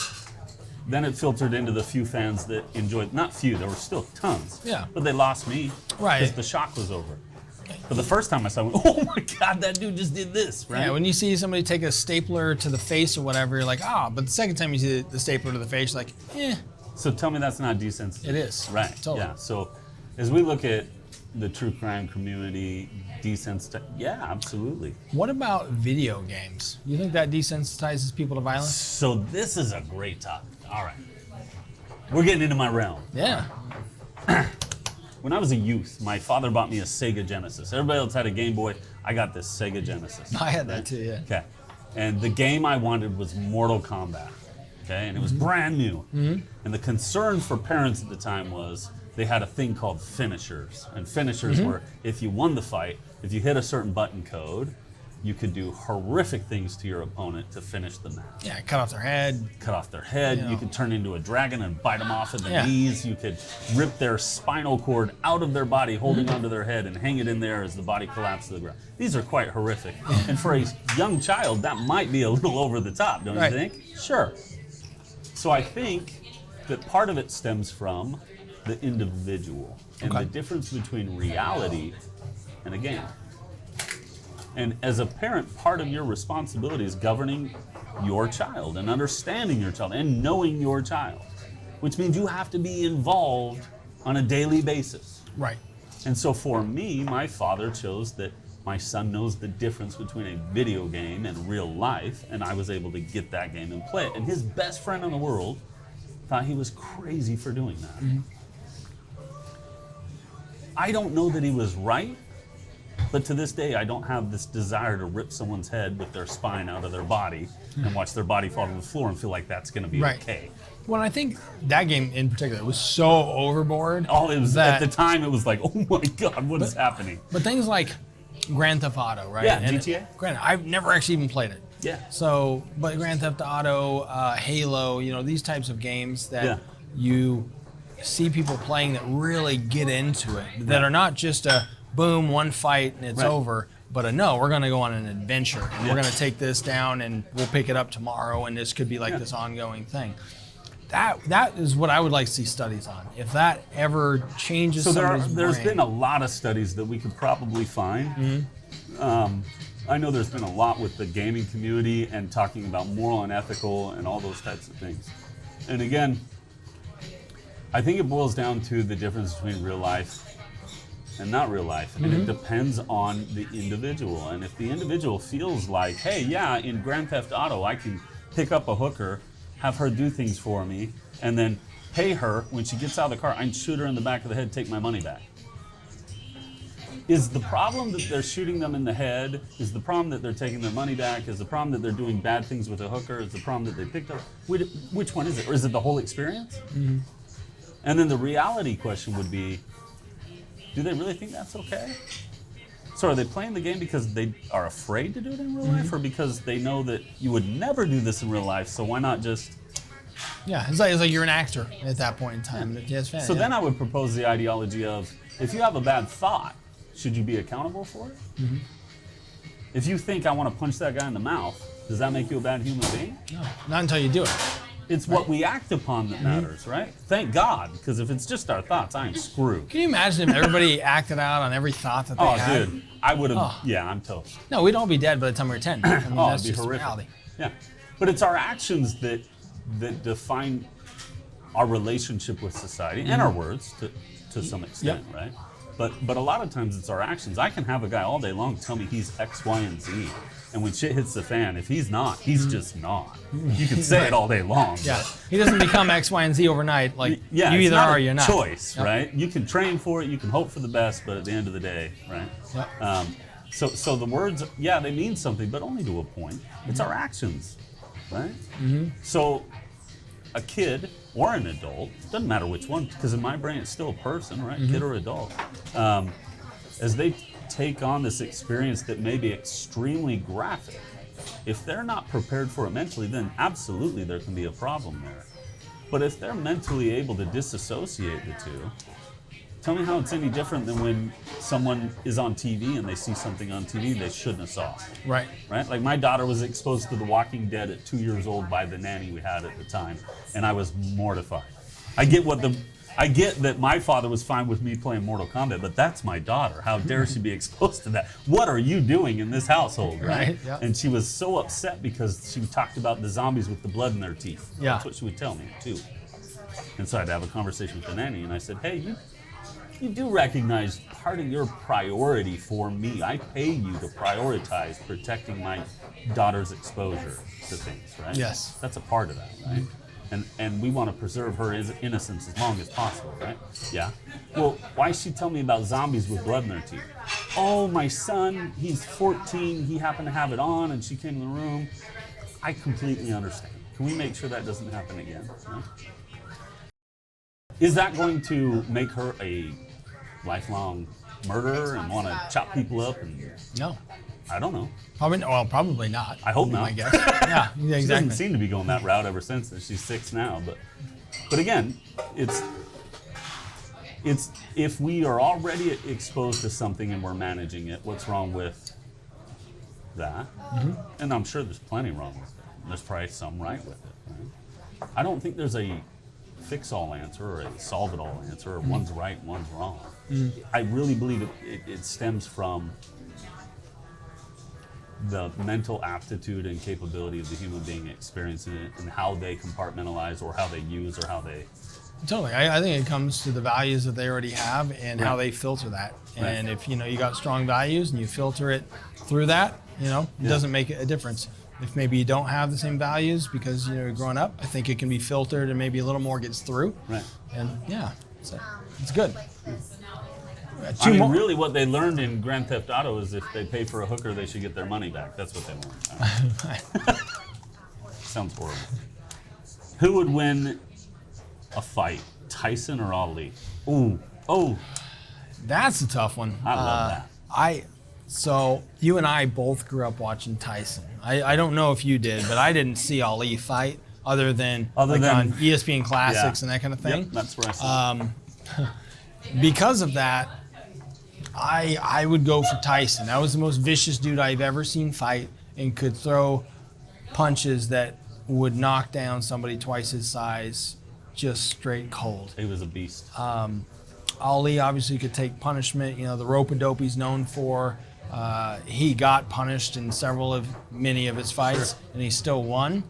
then it filtered into the few fans that enjoyed, not few, there were still tons. Yeah. But they lost me. Right. Because the shock was over. But the first time I saw it, I went, oh my God, that dude just did this, right? Yeah, when you see somebody take a stapler to the face or whatever, you're like, but the second time you see the stapler to the face, you're like, So tell me that's not desensitized. It is. Right. Totally. Yeah. So as we look at the true crime community, desensitized, yeah, absolutely. What about video games? You think that desensitizes people to violence? So this is a great topic. All right. We're getting into my realm. Yeah. When I was a youth, my father bought me a Sega Genesis. Everybody else had a Game Boy. I got this Sega Genesis. I had that too, yeah. Okay. And the game I wanted was Mortal Kombat. Okay. And it was brand new. And the concern for parents at the time was they had a thing called finishers. And finishers were, if you won the fight, if you hit a certain button code, you could do horrific things to your opponent to finish the match. Yeah, cut off their head. Cut off their head. Yeah. You could turn into a dragon and bite them off at the knees. You could rip their spinal cord out of their body, holding onto their head, and hang it in there as the body collapses to the ground. These are quite horrific. And for a young child, that might be a little over the top, don't you think? Sure. So I think that part of it stems from the individual and the difference between reality and a game. And as a parent, part of your responsibility is governing your child and understanding your child and knowing your child, which means you have to be involved on a daily basis. Right. And so for me, my father chose that my son knows the difference between a video game and real life, and I was able to get that game and play it. And his best friend in the world thought he was crazy for doing that. I don't know that he was right, but to this day, I don't have this desire to rip someone's head with their spine out of their body and watch their body fall to the floor and feel like that's going to be okay. Well, I think that game in particular was so overboard. Oh, it was at the time. It was like, oh my God, what is happening? But things like Grand Theft Auto, right? Yeah, and GTA. Granted, I've never actually even played it. Yeah. So, but Grand Theft Auto, Halo, these types of games that you see people playing that really get into it, that are not just a boom, one fight and it's over, but no, we're going to go on an adventure and we're going to take this down and we'll pick it up tomorrow and this could be like this ongoing thing. That is what I would like to see studies on. If that ever changes somebody's brain. There's been a lot of studies that we could probably find. I know there's been a lot with the gaming community and talking about moral and ethical and all those types of things. And again, I think it boils down to the difference between real life and not real life. And it depends on the individual. And if the individual feels like, hey, yeah, in Grand Theft Auto, I can pick up a hooker, have her do things for me, and then pay her when she gets out of the car, I can shoot her in the back of the head, take my money back. Is the problem that they're shooting them in the head? Is the problem that they're taking their money back? Is the problem that they're doing bad things with a hooker? Is the problem that they picked up? Which one is it? Or is it the whole experience? And then the reality question would be, do they really think that's okay? So are they playing the game because they are afraid to do it in real life, or because they know that you would never do this in real life, so why not just... Yeah, it's like you're an actor at that point in time. Yeah. It's fan, so then I would propose the ideology of, if you have a bad thought, should you be accountable for it? If you think, I want to punch that guy in the mouth, does that make you a bad human being? No, not until you do it. It's what we act upon that matters, right? Thank God, because if it's just our thoughts, I'm screwed. Can you imagine if everybody acted out on every thought that they had? Oh, dude, I would have, yeah, I'm toast. No, we'd all be dead by the time we were 10. I mean, that's it'd be just horrific. reality. Yeah, but it's our actions that define our relationship with society and our words to some extent, right? But a lot of times it's our actions. I can have a guy all day long tell me he's X, Y, and Z. And when shit hits the fan, if he's not, he's just not. You can say it all day long. Yeah, he doesn't become X, Y, and Z overnight. Like, yeah, you it's either not are or a you're not. Choice, right? You can train for it, you can hope for the best, but at the end of the day, right? Yep. So the words, yeah, they mean something, but only to a point. It's our actions, right? So a kid or an adult, doesn't matter which one, because in my brain it's still a person, right? Kid or adult. As they take on this experience that may be extremely graphic, if they're not prepared for it mentally, then absolutely there can be a problem there. But if they're mentally able to disassociate the two, tell me how it's any different than when someone is on TV and they see something on TV they shouldn't have saw. Right. Right? Like my daughter was exposed to The Walking Dead at 2 years old by the nanny we had at the time, and I was mortified. I get that my father was fine with me playing Mortal Kombat, but that's my daughter. How dare she be exposed to that? What are you doing in this household, right? Yep. And she was so upset because she talked about the zombies with the blood in their teeth. Yeah. That's what she would tell me, too. And so I had to have a conversation with the nanny, and I said, hey, you do recognize part of your priority for me. I pay you to prioritize protecting my daughter's exposure to things, right? Yes. That's a part of that, right? And we want to preserve her innocence as long as possible, right? Yeah. Well, why she tell me about zombies with blood in their teeth? Oh, my son, he's 14, he happened to have it on, and she came in the room. I completely understand. Can we make sure that doesn't happen again? Right? Is that going to make her a lifelong murderer and want to chop people up? No. I don't know. Probably not. I hope not. I guess. Yeah, She exactly. doesn't seem to be going that route ever since. She's 6 now, but again, it's if we are already exposed to something and we're managing it, what's wrong with that? And I'm sure there's plenty wrong with it. There's probably some right with it. Right? I don't think there's a fix-all answer or a solve-it-all answer, or one's right, one's wrong. I really believe it stems from the mental aptitude and capability of the human being experiencing it, and how they compartmentalize, or how they use, or how they... Totally. I think it comes to the values that they already have and how they filter that. And if you got strong values and you filter it through that, it doesn't make a difference. If maybe you don't have the same values because you're growing up, I think it can be filtered and maybe a little more gets through. Right. And it's good. I mean, really what they learned in Grand Theft Auto is if they pay for a hooker, they should get their money back. That's what they learned. Sounds horrible. Who would win a fight, Tyson or Ali? Oh. That's a tough one. I love that. So you and I both grew up watching Tyson. I don't know if you did, but I didn't see Ali fight other than on ESPN Classics and that kind of thing. Yep, that's where I saw it. Because of that, I would go for Tyson. That was the most vicious dude I've ever seen fight, and could throw punches that would knock down somebody twice his size, just straight cold. He was a beast. Ali obviously could take punishment. The rope-a-dope he's known for. He got punished in many of his fights, and he still won.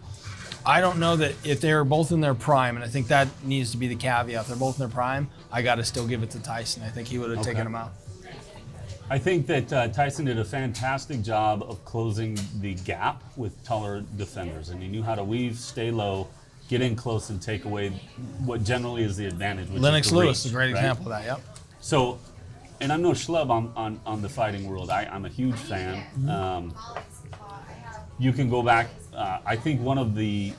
I don't know that if they're both in their prime, and I think that needs to be the caveat. If they're both in their prime, I got to still give it to Tyson. I think he would have taken him out. I think that Tyson did a fantastic job of closing the gap with taller defenders, and he knew how to weave, stay low, get in close, and take away what generally is the advantage. Which Lennox is the Lewis reach, is a great right? example of that. Yep. So, and I'm no schlub on the fighting world. I'm a huge fan. You can go back. I think one of the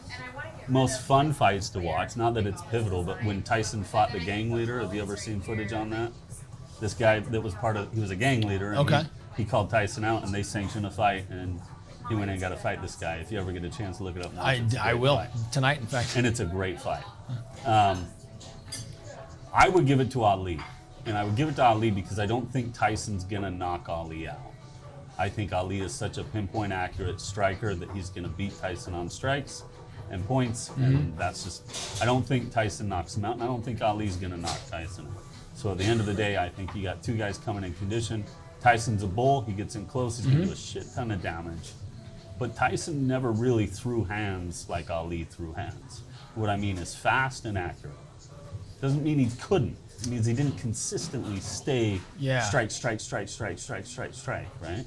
most fun fights to watch, not that it's pivotal, but when Tyson fought the gang leader. Have you ever seen footage on that? This guy that was he was a gang leader. And he called Tyson out, and they sanctioned a fight, and he went in and got to fight this guy. If you ever get a chance to look it up, I will fight. tonight, in fact. And it's a great fight. I would give it to Ali, and I would give it to Ali because I don't think Tyson's gonna knock Ali out. I think Ali is such a pinpoint accurate striker that he's gonna beat Tyson on strikes and points, and that's just. I don't think Tyson knocks him out, and I don't think Ali's gonna knock Tyson out. So at the end of the day, I think you got two guys coming in condition. Tyson's a bull. He gets in close. He's going to do a shit ton of damage. But Tyson never really threw hands like Ali threw hands. What I mean is fast and accurate. Doesn't mean he couldn't. It means he didn't consistently stay strike, right?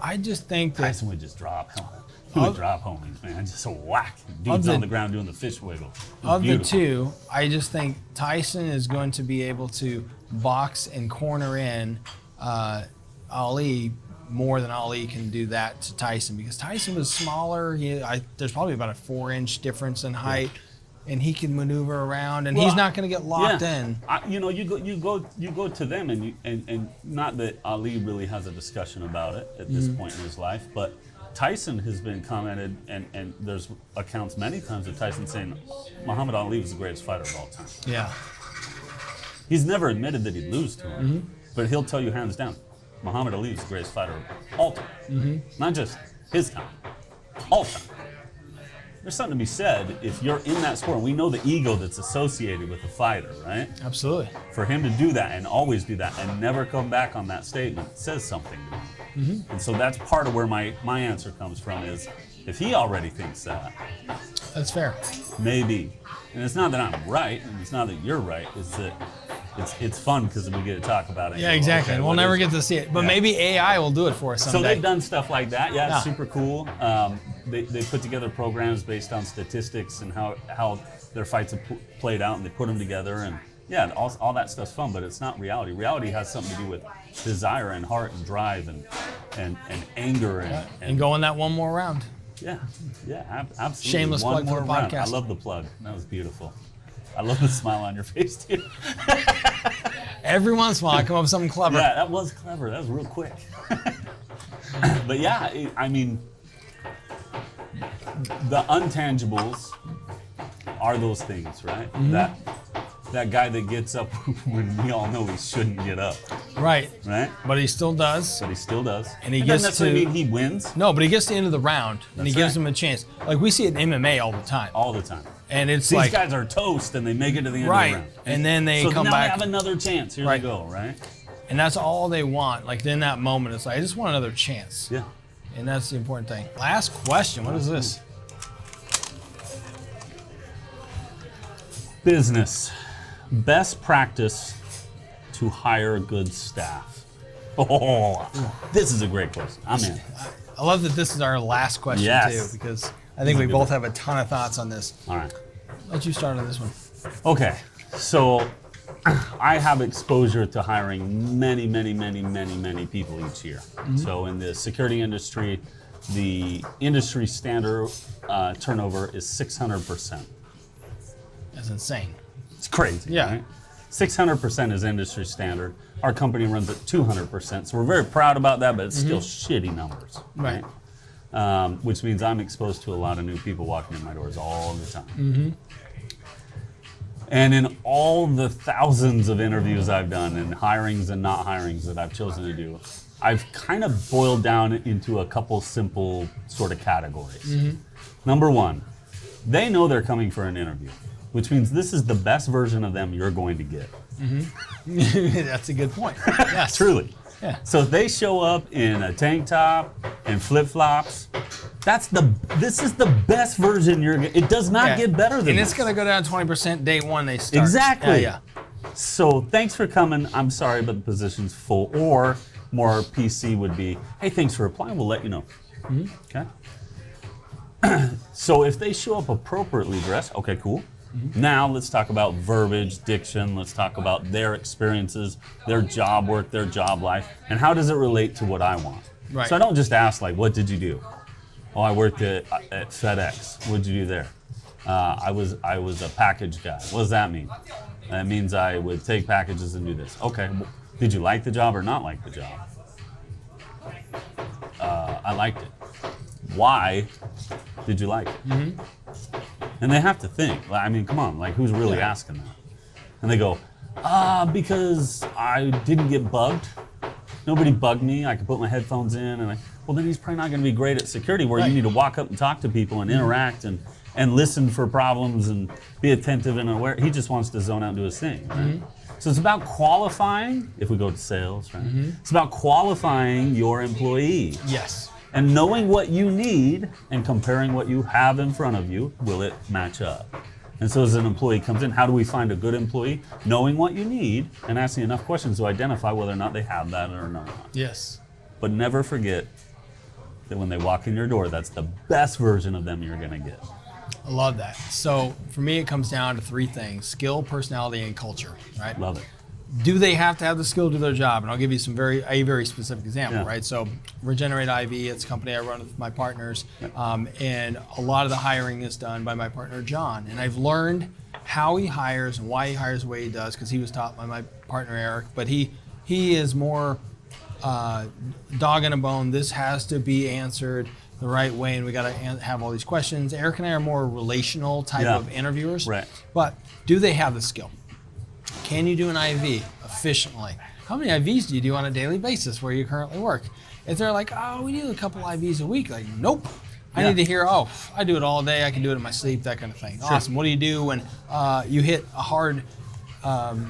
I just think that Tyson would just drop homies, man. Just a whack. Dude's on the ground doing the fish wiggle. Of the two, I just think Tyson is going to be able to box and corner in Ali more than Ali can do that to Tyson, because Tyson was smaller. There's probably about a 4-inch difference in height, and he can maneuver around, and he's not going to get locked in. You go to them, and not that Ali really has a discussion about it at this point in his life, but Tyson has been commented, and there's accounts many times of Tyson saying Muhammad Ali was the greatest fighter of all time. Yeah. He's never admitted that he'd lose to him, but he'll tell you hands down, Muhammad Ali is the greatest fighter of all time. Not just his time, all time. There's something to be said if you're in that sport, and we know the ego that's associated with a fighter, right? Absolutely. For him to do that and always do that and never come back on that statement says something to him. And so that's part of where my answer comes from, is if he already thinks that. That's fair. Maybe. And it's not that I'm right, and it's not that you're right, it's that it's fun because we get to talk about it. Yeah, exactly. We'll never get to see it. But maybe AI will do it for us someday. So they've done stuff like that. Yeah, it's super cool. They put together programs based on statistics and how their fights have played out, and they put them together. And yeah, all that stuff's fun, but it's not reality. Reality has something to do with desire and heart and drive and anger and going that one more round. Yeah, absolutely. Shameless plug for the podcast. I love the plug. That was beautiful. I love the smile on your face, too. Every once in a while, I come up with something clever. Yeah, that was clever. That was real quick. But yeah, I mean, the untangibles are those things, right? That guy that gets up when we all know he shouldn't get up. Right. Right? But he still does. And he gets doesn't necessarily mean he wins. No, but he gets to the end of the round, and he gives him a chance. Like we see it in MMA all the time. All the time. And it's These like guys are toast, and they make it to the end of the round. And then they come now back. They have another chance. Here they go, right? And that's all they want. Like in that moment, it's like, I just want another chance. Yeah. And that's the important thing. Last question. What is this? Business. Best practice to hire good staff. Oh, this is a great question. I'm in. I love that this is our last question too, because I think we both have a ton of thoughts on this. All right. Let you start on this one. Okay. So I have exposure to hiring many people each year. So in the security industry, the industry standard turnover is 600%. That's insane. It's crazy, right? 600% is industry standard. Our company runs at 200%, so we're very proud about that, but it's still shitty numbers, right? Which means I'm exposed to a lot of new people walking in my doors all the time. And in all the thousands of interviews I've done, and hirings and not hirings that I've chosen to do, I've kind of boiled down into a couple simple sort of categories. Number one, they know they're coming for an interview, which means this is the best version of them you're going to get. That's a good point. Yes. Truly. Yeah. So if they show up in a tank top and flip flops, this is the best version it does not get better than and this. it's going to go down 20% day one they start. Exactly. Yeah. So thanks for coming. I'm sorry, but the position's full. Or more PC would be, hey, thanks for applying. We'll let you know. Okay. So if they show up appropriately dressed, okay, cool. Now let's talk about verbiage, diction. Let's talk about their experiences, their job work, their job life, and how does it relate to what I want. Right. So I don't just ask like, what did you do? Oh, I worked at FedEx. What did you do there? I was a package guy. What does that mean? That means I would take packages and do this. Okay. Did you like the job or not like the job? I liked it. Why did you like it? And they have to think. I mean, come on. Like, who's really asking that? And they go, because I didn't get bugged. Nobody bugged me. I could put my headphones in, and well, then he's probably not going to be great at security, where you need to walk up and talk to people and interact and listen for problems and be attentive and aware. He just wants to zone out and do his thing. Right? So it's about qualifying. If we go to sales, right? It's about qualifying your employee. Yes. And knowing what you need and comparing what you have in front of you, will it match up? And so as an employee comes in, how do we find a good employee? Knowing what you need and asking enough questions to identify whether or not they have that or not. Yes. But never forget that when they walk in your door, that's the best version of them you're going to get. I love that. So for me, it comes down to three things: skill, personality, and culture, right? Love it. Do they have to have the skill to do their job? And I'll give you a very specific example, Yeah. right? So Regenerate IV, it's a company I run with my partners, and a lot of the hiring is done by my partner, John. And I've learned how he hires and why he hires the way he does, because he was taught by my partner, Eric. But he is more dog in a bone. This has to be answered the right way, and we got to have all these questions. Eric and I are more relational type of interviewers. Right. But do they have the skill? Can you do an IV efficiently? How many IVs do you do on a daily basis where you currently work? If they're like, oh, we do a couple IVs a week, like, nope. I need to hear, oh, I do it all day. I can do it in my sleep, that kind of thing. Sure. Awesome. What do you do when you hit a hard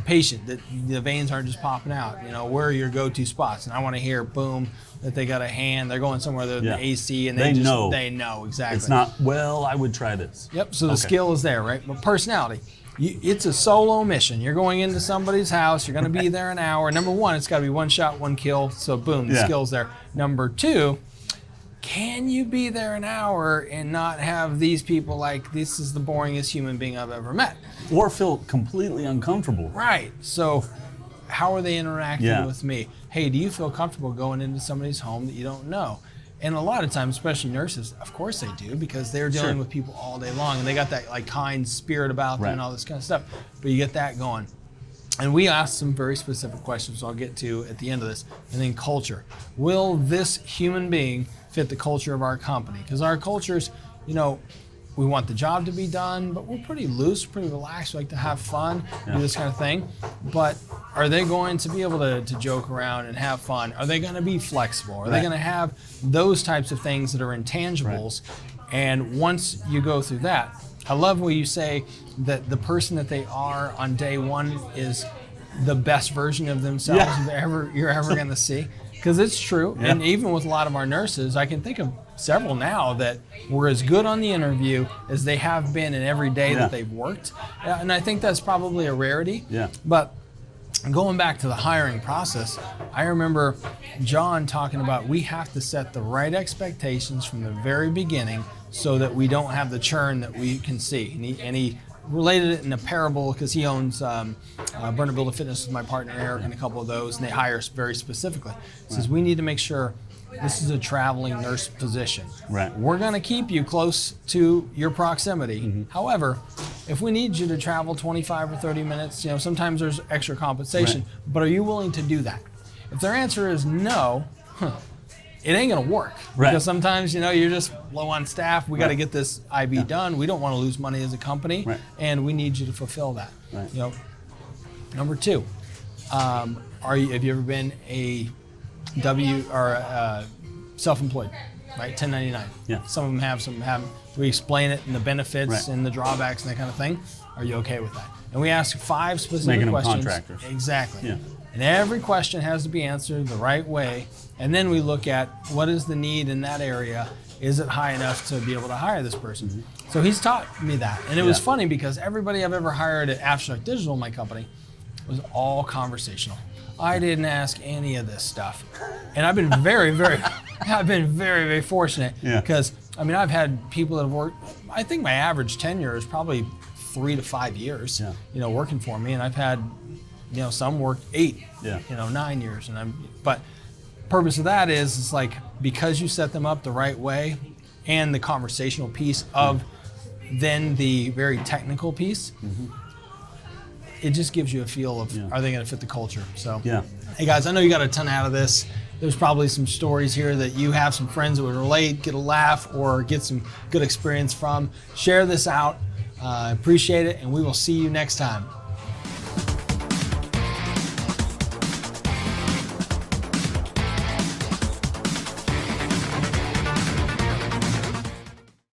patient that the veins aren't just popping out? You know, where are your go-to spots? And I want to hear, boom, that they got a hand. They're going somewhere, they're in the AC, and they know. They know, exactly. It's not, well, I would try this. Yep, so the skill is there, right? But personality. It's a solo mission. You're going into somebody's house. You're going to be there an hour. Number one, it's got to be one shot, one kill. So boom, the skill's there. Number two, can you be there an hour and not have these people like, this is the boringest human being I've ever met? Or feel completely uncomfortable. Right. So how are they interacting with me? Hey, do you feel comfortable going into somebody's home that you don't know? And a lot of times, especially nurses, of course they do, because they're dealing with people all day long, and they got that like kind spirit about them and all this kind of stuff. But you get that going. And we asked some very specific questions I'll get to at the end of this. And then culture. Will this human being fit the culture of our company? Because our cultures, you know, we want the job to be done, but we're pretty loose, pretty relaxed. We like to have fun, do this kind of thing. But are they going to be able to joke around and have fun? Are they going to be flexible? Are they going to have those types of things that are intangibles? And once you go through that, I love what you say that the person that they are on day one is the best version of themselves you're ever going to see. Because it's true. And even with a lot of our nurses, I can think of several now that were as good on the interview as they have been in every day that they've worked. And I think that's probably a rarity. But going back to the hiring process, I remember John talking about we have to set the right expectations from the very beginning so that we don't have the churn that we can see. And he related it in a parable because he owns Burner Builder Fitness with my partner Eric and a couple of those, and they hire us very specifically. He says we need to make sure this is a traveling nurse position. We're going to keep you close to your proximity. However, if we need you to travel 25 or 30 minutes, you know, sometimes there's extra compensation, but are you willing to do that? If their answer is no, it ain't gonna work. Because sometimes, you know, you're just low on staff. We got to get this IB done. We don't want to lose money as a company, and we need you to fulfill that. You know, number two, have you ever been a self-employed, right? 1099. Some of them have, some haven't. We explain it and the benefits and the drawbacks and that kind of thing. Are you okay with that? And we ask 5 specific questions. Making them contractors. Exactly. And every question has to be answered the right way. And then we look at what is the need in that area. Is it high enough to be able to hire this person? So he's taught me that. And it was funny because everybody I've ever hired at Abstract Digital, my company, was all conversational. I didn't ask any of this stuff. And I've been very, very fortunate because, I mean, I've had people that have worked, I think my average tenure is probably 3 to 5 years, working for me. And I've had, some work 8, 9 years. But purpose of that is, it's like, because you set them up the right way and the conversational piece of then the very technical piece, it just gives you a feel of, are they going to fit the culture? So, hey guys, I know you got a ton out of this. There's probably some stories here that you have some friends that would relate, get a laugh, or get some good experience from. Share this out. Appreciate it, and we will see you next time.